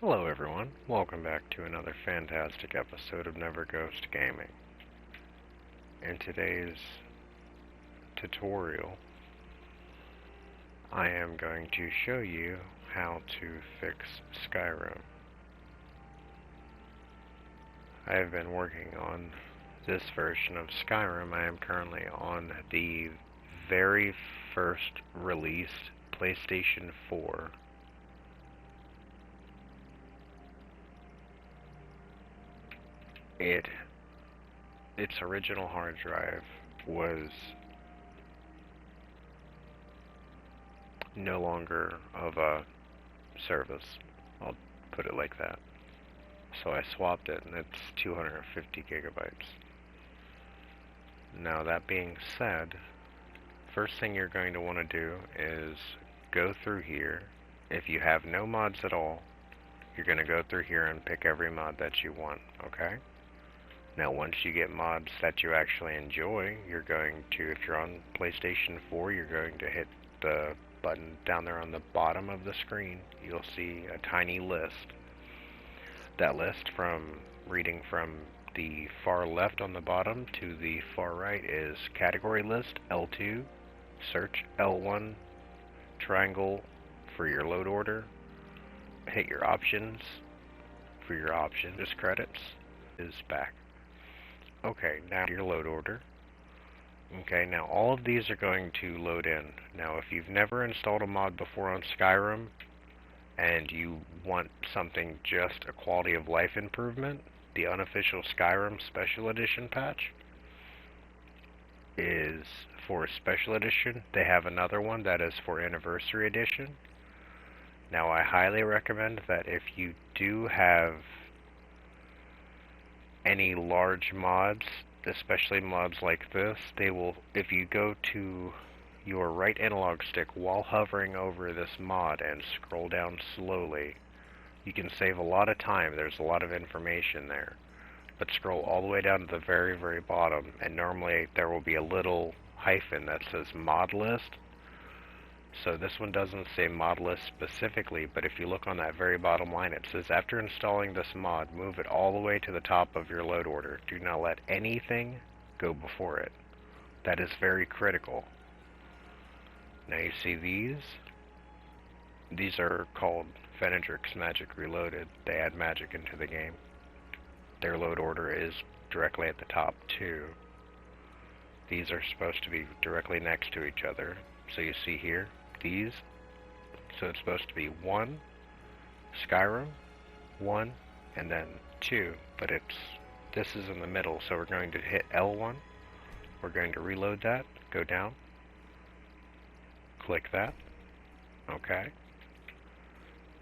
Hello everyone, welcome back to another fantastic episode of Never Ghost Gaming. In today's tutorial, I am going to show you how to fix Skyrim. I have been working on this version of Skyrim. I am currently on the very first released PlayStation 4. Its original hard drive was no longer of a service. I'll put it like that. So I swapped it, and it's 250 gigabytes. Now, that being said, first thing you're going to want to do is go through here. If you have no mods at all, you're going to go through here and pick every mod that you want, okay? Now, once you get mods that you actually enjoy, you're going to, if you're on PlayStation 4, you're going to hit the button down there on the bottom of the screen. You'll see a tiny list. That list, reading from the far left on the bottom to the far right, is category list, L2, search, L1, triangle for your load order, hit your options for your option. This credits is back. Okay, now your load order. Okay, now all of these are going to load in. Now, if you've never installed a mod before on Skyrim, and you want something just a quality of life improvement, the unofficial Skyrim Special Edition patch is for Special Edition. They have another one that is for Anniversary Edition. Now, I highly recommend that if you do have any large mods, especially mods like this, they will, if you go to your right analog stick while hovering over this mod and scroll down slowly, you can save a lot of time. There's a lot of information there. But scroll all the way down to the very, very bottom, and normally there will be a little hyphen that says mod list. So this one doesn't say mod list specifically, but if you look on that very bottom line, it says after installing this mod, move it all the way to the top of your load order. Do not let anything go before it. That is very critical. Now you see these? These are called Fenedric's Magic Reloaded. They add magic into the game. Their load order is directly at the top too. These are supposed to be directly next to each other. So you see here, these. So it's supposed to be 1, Skyrim, 1, and then 2. But this is in the middle, so we're going to hit L1. We're going to reload that, go down, click that, okay.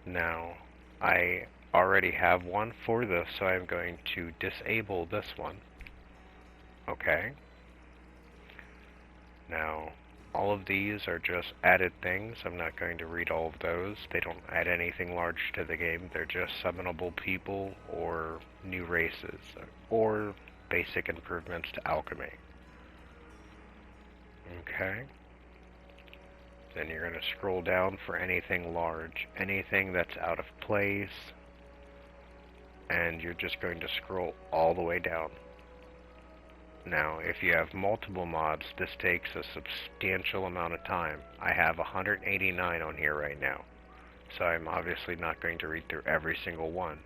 Now, I already have one for this, so I'm going to disable this one, okay. Now, all of these are just added things. I'm not going to read all of those. They don't add anything large to the game. They're just summonable people or new races or basic improvements to alchemy. Okay. Then you're going to scroll down for anything large, anything that's out of place, and you're just going to scroll all the way down. Now, if you have multiple mods, this takes a substantial amount of time. I have 189 on here right now, so I'm obviously not going to read through every single one.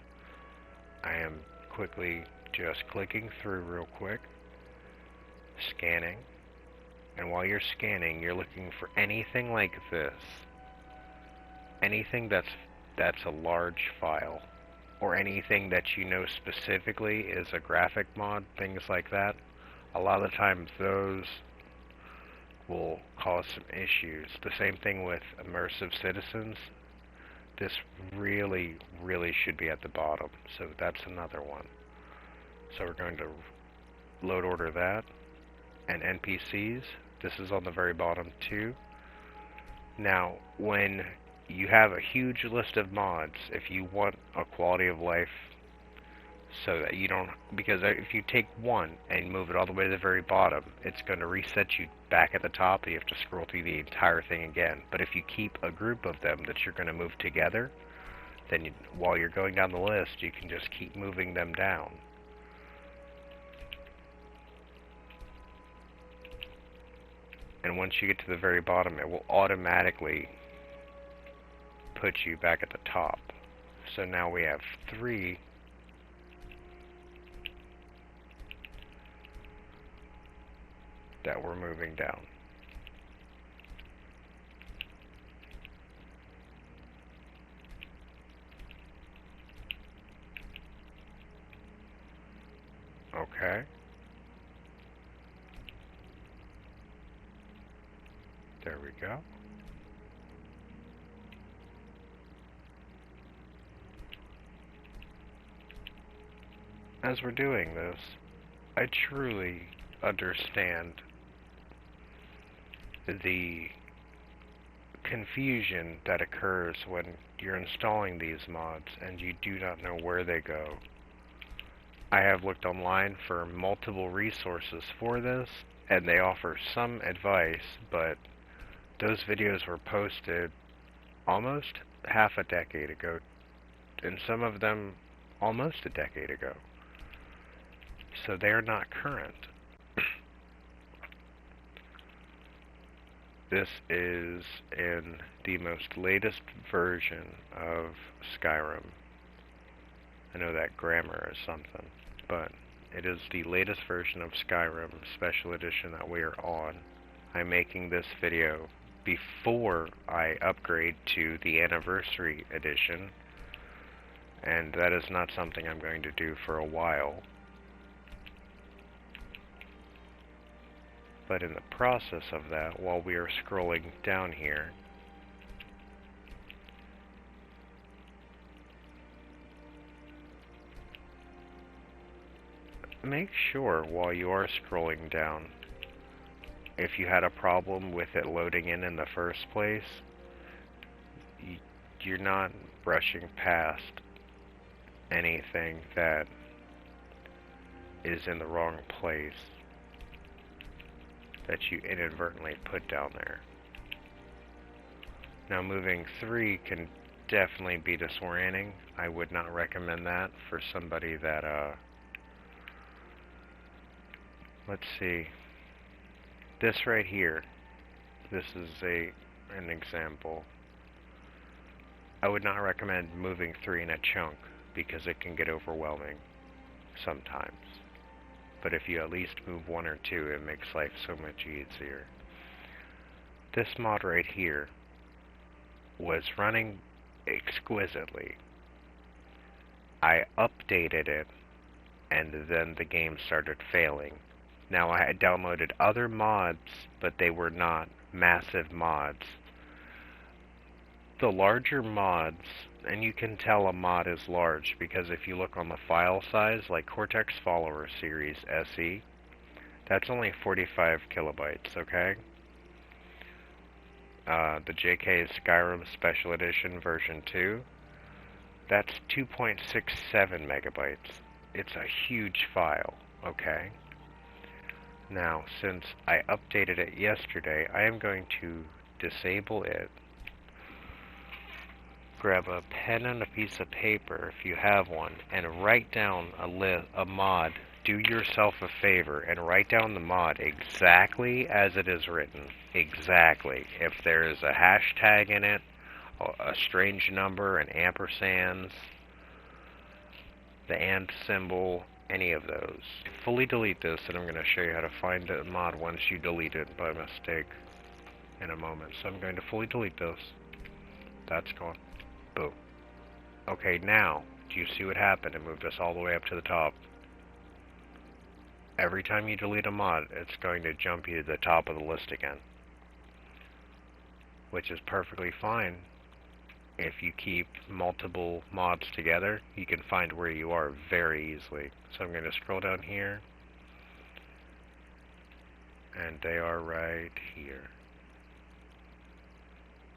I am quickly just clicking through real quick, scanning, and while you're scanning, you're looking for anything like this. Anything that's a large file, or anything that you know specifically is a graphic mod, things like that. A lot of the times those will cause some issues. The same thing with immersive citizens. This really, really should be at the bottom. So that's another one. So we're going to load order that. And NPCs, this is on the very bottom too. Now, when you have a huge list of mods, if you want a quality of life so that you don't, because if you take one and move it all the way to the very bottom, it's going to reset you back at the top, and you have to scroll through the entire thing again. But if you keep a group of them that you're going to move together, then while you're going down the list, you can just keep moving them down. And once you get to the very bottom, it will automatically put you back at the top. So now we have 3 that we're moving down. Okay. There we go. As we're doing this, I truly understand the confusion that occurs when you're installing these mods and you do not know where they go. I have looked online for multiple resources for this, and they offer some advice, but those videos were posted almost half a decade ago, and some of them almost a decade ago. So they're not current. This is in the most latest version of Skyrim. I know that grammar is something, but it is the latest version of Skyrim Special Edition that we are on. I'm making this video before I upgrade to the Anniversary Edition, and that is not something I'm going to do for a while. But in the process of that, while we are scrolling down here, make sure while you are scrolling down, if you had a problem with it loading in the first place, you're not brushing past anything that is in the wrong place that you inadvertently put down there. Now, moving 3 can definitely be disorienting. I would not recommend that for somebody that, let's see, this right here, this is an example. I would not recommend moving 3 in a chunk because it can get overwhelming sometimes. But if you at least move 1 or 2, it makes life so much easier. This mod right here was running exquisitely. I updated it, and then the game started failing. Now, I had downloaded other mods, but they were not massive mods. The larger mods, and you can tell a mod is large because if you look on the file size, like Cortex Follower Series SE, that's only 45 kilobytes, okay? The JK Skyrim Special Edition version 2, that's 2.67 megabytes. It's a huge file, okay? Now, since I updated it yesterday, I am going to disable it. Grab a pen and a piece of paper, if you have one, and write down a mod. Do yourself a favor and write down the mod exactly as it is written. Exactly. If there is a hashtag in it, a strange number, an ampersand, the and symbol, any of those. Fully delete this, and I'm going to show you how to find the mod once you delete it by mistake in a moment. So I'm going to fully delete this. That's gone. Boom. Okay, now, do you see what happened? It moved us all the way up to the top. Every time you delete a mod, it's going to jump you to the top of the list again. Which is perfectly fine. If you keep multiple mods together, you can find where you are very easily. So I'm going to scroll down here. And they are right here.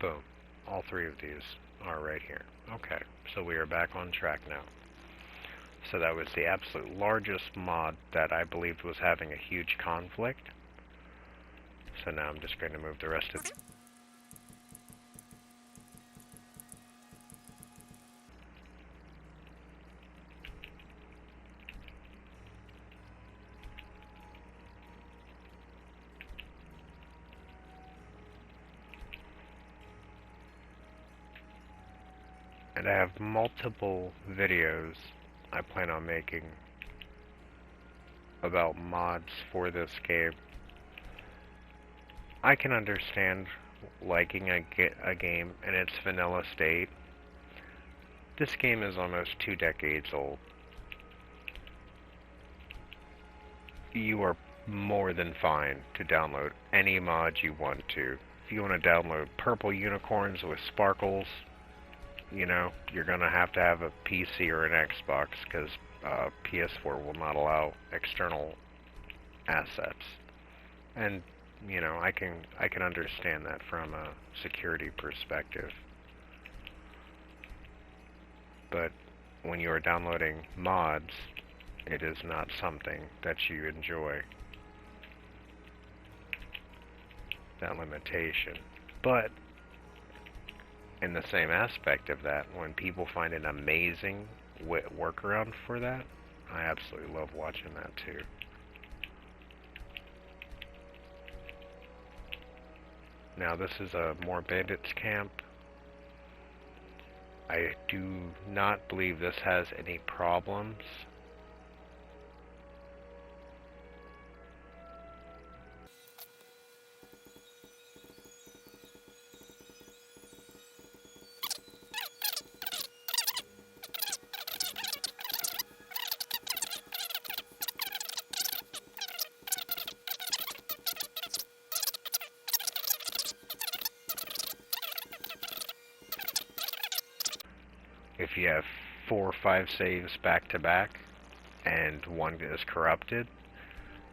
Boom. All 3 of these are right here. Okay, so we are back on track now. So that was the absolute largest mod that I believed was having a huge conflict. So now I'm just going to move the rest of... I have multiple videos I plan on making about mods for this game. I can understand liking a game in its vanilla state. This game is almost 2 decades old. You are more than fine to download any mod you want to. If you want to download purple unicorns with sparkles, you know, you're going to have a PC or an Xbox, because PS4 will not allow external assets. And, you know, I can understand that from a security perspective. But when you are downloading mods, it is not something that you enjoy. That limitation. But in the same aspect of that, when people find an amazing workaround for that, I absolutely love watching that too. Now this is a more bandits camp. I do not believe this has any problems. If you have 4 or 5 saves back to back and one is corrupted,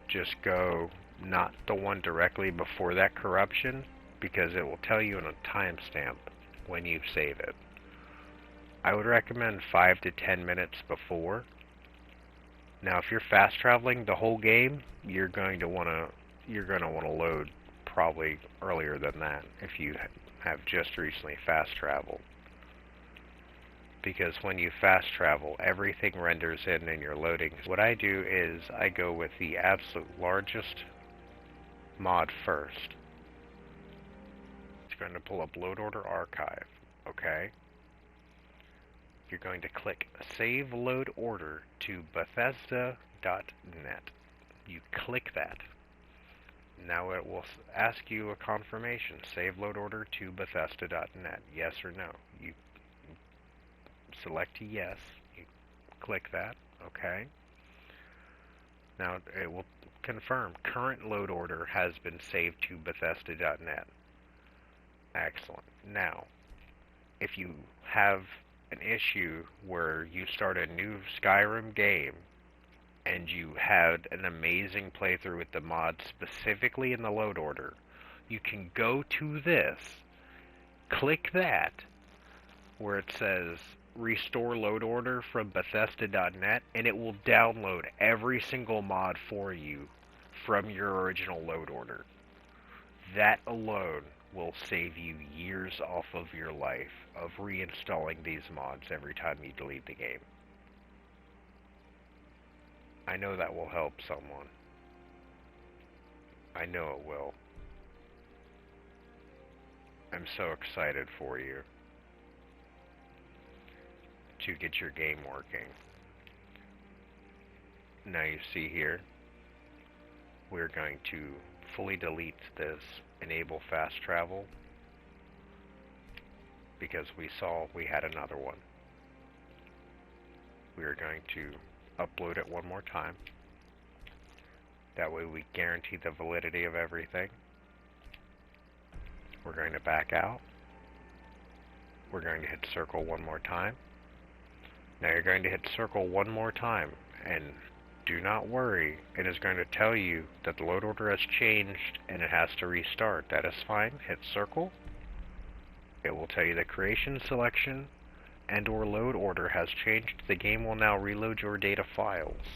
just go not the one directly before that corruption, because it will tell you in a timestamp when you save it. I would recommend 5 to 10 minutes before. Now if you're fast traveling the whole game, you're going to want to load probably earlier than that if you have just recently fast traveled. Because when you fast travel, everything renders in your loading. What I do is I go with the absolute largest mod first. It's going to pull up Load Order Archive, okay? You're going to click Save Load Order to Bethesda.net. You click that. Now it will ask you a confirmation. Save Load Order to Bethesda.net. Yes or no. You select yes, you click that, okay. Now it will confirm current load order has been saved to Bethesda.net. Excellent. Now, if you have an issue where you start a new Skyrim game and you had an amazing playthrough with the mod specifically in the load order, you can go to this, click that, where it says Restore Load Order from Bethesda.net, and it will download every single mod for you from your original load order. That alone will save you years off of your life of reinstalling these mods every time you delete the game. I know that will help someone. I know it will. I'm so excited for you to get your game working. Now you see here, we're going to fully delete this enable fast travel because we saw we had another one. We are going to upload it one more time. That way we guarantee the validity of everything. We're going to back out. We're going to hit circle one more time. Now you're going to hit circle one more time, and do not worry, it is going to tell you that the load order has changed and it has to restart. That is fine. Hit circle. It will tell you the creation selection and or load order has changed. The game will now reload your data files.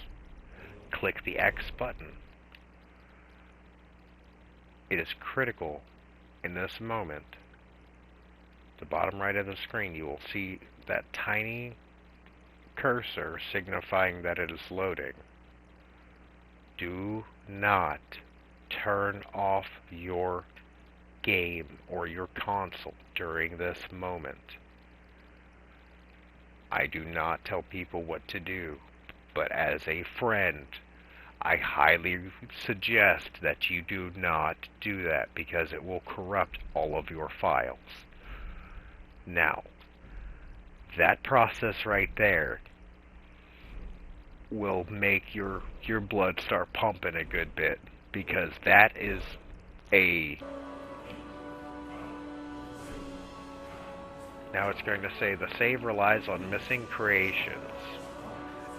Click the X button. It is critical in this moment. The bottom right of the screen, you will see that tiny cursor signifying that it is loading. Do not turn off your game or your console during this moment. I do not tell people what to do, but as a friend, I highly suggest that you do not do that because it will corrupt all of your files. Now, that process right there will make your blood start pumping a good bit, because that is a... Now it's going to say the save relies on missing creations.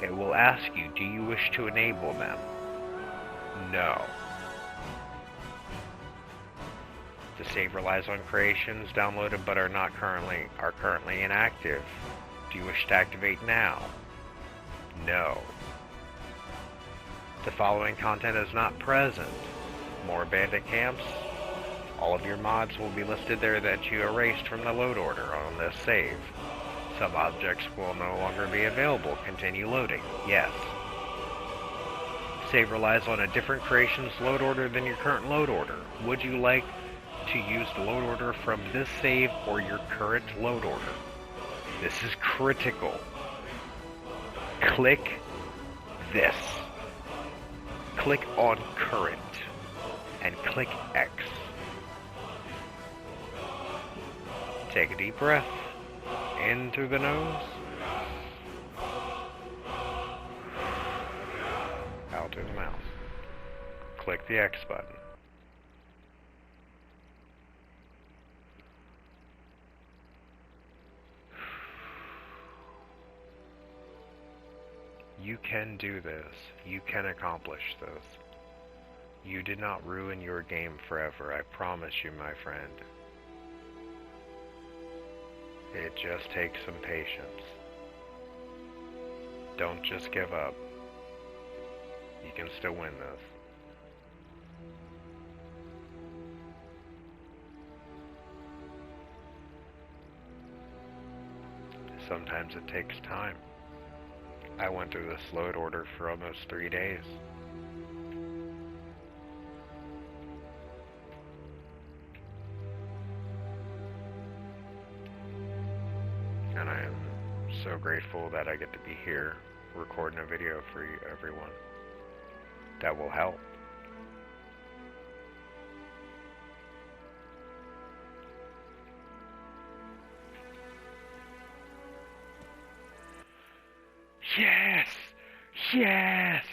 It will ask you, do you wish to enable them? No. The save relies on creations downloaded but are currently inactive. Do you wish to activate now? No. The following content is not present. More bandit camps. All of your mods will be listed there that you erased from the load order on this save. Some objects will no longer be available. Continue loading. Yes. Save relies on a different creations load order than your current load order. Would you like to use the load order from this save or your current load order? This is critical. Click this. Click on current and click X. Take a deep breath in through the nose, out through the mouth. Click the X button. You can do this. You can accomplish this. You did not ruin your game forever, I promise you, my friend. It just takes some patience. Don't just give up. You can still win this. Sometimes it takes time. I went through this load order for almost 3 days. And I am so grateful that I get to be here recording a video for you, everyone. That will help. Yes! Yes!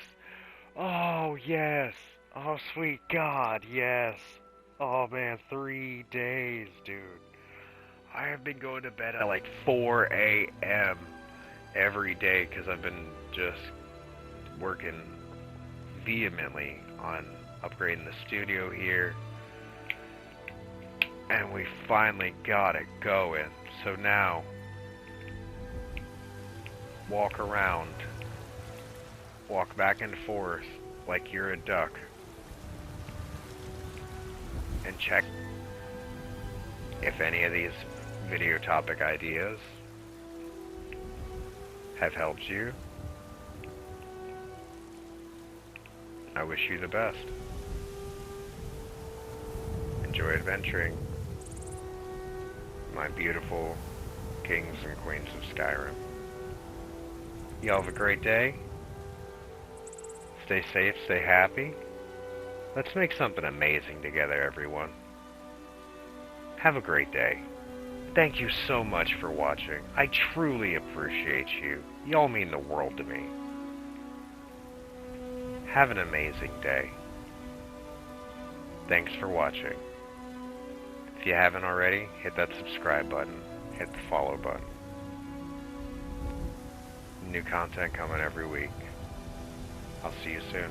Oh, yes! Oh, sweet God, yes! Oh, man, 3 days, dude. I have been going to bed at like 4 a.m. every day because I've been just working vehemently on upgrading the studio here. And we finally got it going. So now, walk around, walk back and forth like you're a duck, and check if any of these video topic ideas have helped you. I wish you the best. Enjoy adventuring, my beautiful kings and queens of Skyrim. Y'all have a great day. Stay safe, stay happy. Let's make something amazing together, everyone. Have a great day. Thank you so much for watching. I truly appreciate you. Y'all mean the world to me. Have an amazing day. Thanks for watching. If you haven't already, hit that subscribe button. Hit the follow button. New content coming every week. I'll see you soon.